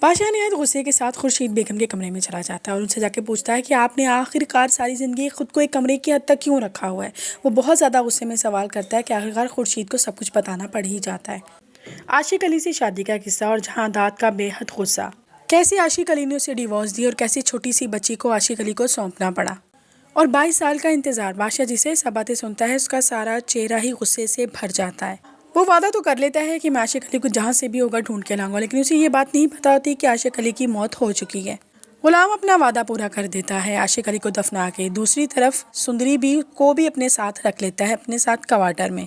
बादशाह निहायत गुस्से के साथ खुर्शीद बेगम के कमरे में चला जाता है और उनसे जाके पूछता है कि आपने आखिरकार सारी ज़िंदगी खुद को एक कमरे की हद तक क्यों रखा हुआ है। वो बहुत ज़्यादा गुस्से में सवाल करता है कि आखिरकार खुर्शीद को सब कुछ बताना पड़ ही जाता है। आशिक अली से शादी का किस्सा और जहां दाद का बेहद गुस्सा। कैसे आशिक अली ने उसे डिवोर्स दी और कैसे छोटी सी बच्ची को आशिक अली को सौंपना पड़ा और 22 साल का इंतजार। बादशाह जिसे सब बातें सुनता है उसका सारा चेहरा ही गुस्से से भर जाता है। वो वादा तो कर लेता है कि मैं आशिक अली को जहाँ से भी होगा ढूंढ के लाऊंगा, लेकिन उसे ये बात नहीं पता होती कि आशिक अली की मौत हो चुकी है। गुलाम अपना वादा पूरा कर देता है आशिक अली को दफना के। दूसरी तरफ सुंदरी भी अपने साथ रख लेता है, अपने साथ क्वार्टर में।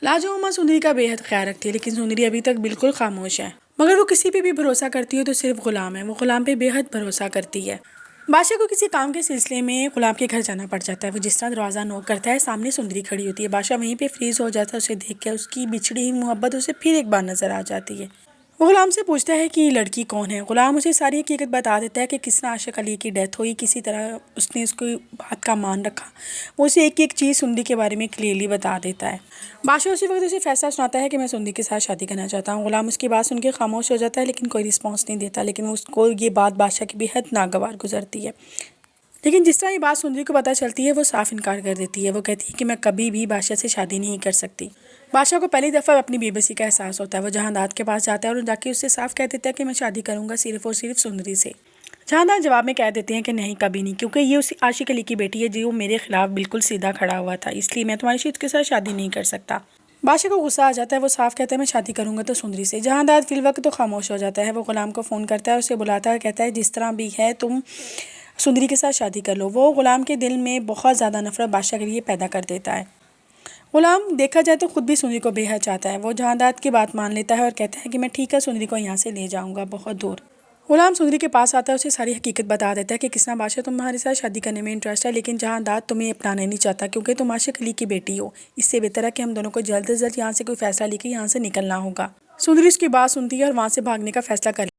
लाजो सुंदरी का बेहद ख्याल रखती है, लेकिन सुंदरी अभी तक बिल्कुल खामोश है। मगर वो किसी पे भी भरोसा करती है तो सिर्फ गुलाम है। वो गुलाम पे बेहद भरोसा करती है। बादशाह को किसी काम के सिलसिले में गुलाम के घर जाना पड़ जाता है। वो जिस तरह दरवाज़ा नॉक करता है, सामने सुंदरी खड़ी होती है। बादशाह वहीं पे फ्रीज हो जाता है। उसे देख कर उसकी बिछड़ी हुई मोहब्बत उसे फिर एक बार नजर आ जाती है। वो गुलाम से पूछता है कि ये लड़की कौन है। गुलाम उसे सारी हकीकत बता देता है कि किस तरह आशिक अली की डेथ हुई, किसी तरह उसने उसको बात का मान रखा। वो उसे एक एक चीज़ सुंदरी के बारे में क्लियरली बता देता है। बादशाह उसी वक्त उसे फैसला सुनाता है कि मैं सुंदरी के साथ शादी करना चाहता हूँ। गुलाम उसकी बात सुन के खामोश हो जाता है, लेकिन कोई रिस्पॉन्स नहीं देता। लेकिन उसको ये बात बादशाह की बेहद नागवार गुजरती है। लेकिन जिस तरह ये बात सुंदरी को पता चलती है, वो साफ इनकार कर देती है। वो कहती है कि मैं कभी भी बादशाह से शादी नहीं कर सकती। बादशाह को पहली दफ़ा अपनी बेबसी का एहसास होता है। वो जहांदाद के पास जाता है और जाके उससे साफ कह देता है कि मैं शादी करूंगा सिर्फ और सिर्फ सुंदरी से। जहांदाद जवाब में कह देते हैं कि नहीं, कभी नहीं, क्योंकि ये उसी आशिक अली की बेटी है जो मेरे खिलाफ बिल्कुल सीधा खड़ा हुआ था, इसलिए मैं तुम्हारी शीत के साथ शादी नहीं कर सकता। बादशाह को गुस्सा आ जाता है। वो साफ कहता है मैं शादी करूंगा तो सुंदरी से। जहांदाद फिलवक्त तो खामोश हो जाता है। वो गुलाम को फ़ोन करता है, उसे बुलाता है, कहता है जिस तरह भी है तुम सुंदरी के साथ शादी कर लो। वो गुलाम के दिल में बहुत ज़्यादा नफरत बादशाह के लिए पैदा कर देता है। गुलाम देखा जाए तो खुद भी सुंदरी को बेहद चाहता है। वो जहांदाद की बात मान लेता है और कहता है कि मैं ठीक है सुंदरी को यहाँ से ले जाऊँगा बहुत दूर। गुलाम सुंदरी के पास आता है, उसे सारी हकीकत बता देता है कि किसना बादशाह तुम्हारे साथ शादी करने में इंटरेस्ट है, लेकिन जहांदाद तुम्हें अपनाना नहीं चाहता क्योंकि तुम आशिक अली की बेटी हो। इससे बेहतर है कि हम दोनों को जल्द से जल्द यहाँ से कोई फैसला लेकर यहाँ से निकलना होगा। सुंदरी उसकी बात सुनती है और वहाँ से भागने का फैसला कर